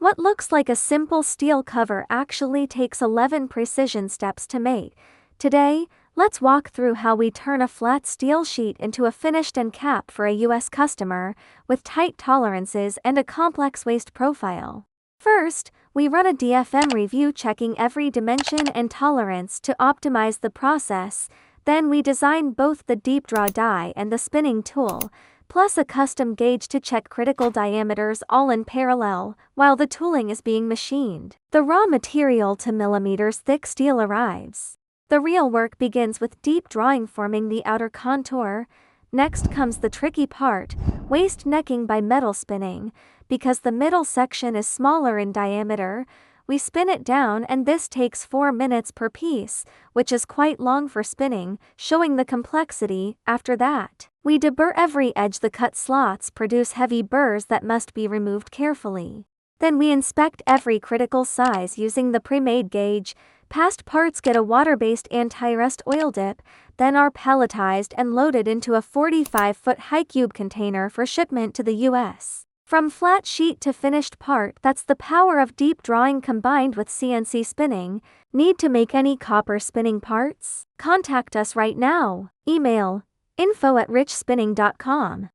What looks like a simple steel cover actually takes 11 precision steps to make. Today, let's walk through how we turn a flat steel sheet into a finished end cap for a US customer, with tight tolerances and a complex waste profile. First, we run a DFM review checking every dimension and tolerance to optimize the process. Then we design both the deep draw die and the spinning tool, plus a custom gauge to check critical diameters all in parallel, while the tooling is being machined. The raw material to millimeters thick steel arrives. The real work begins with deep drawing, forming the outer contour. Next comes the tricky part, waste necking by metal spinning. Because the middle section is smaller in diameter, we spin it down, and this takes 4 minutes per piece, which is quite long for spinning, showing the complexity. After that, we deburr every edge. The cut slots produce heavy burrs that must be removed carefully. Then we inspect every critical size using the pre-made gauge. Past parts get a water-based anti-rust oil dip, then are palletized and loaded into a 45-foot high cube container for shipment to the US. From flat sheet to finished part, that's the power of deep drawing combined with CNC spinning. Need to make any copper spinning parts? Contact us right now. Email info@richspinning.com.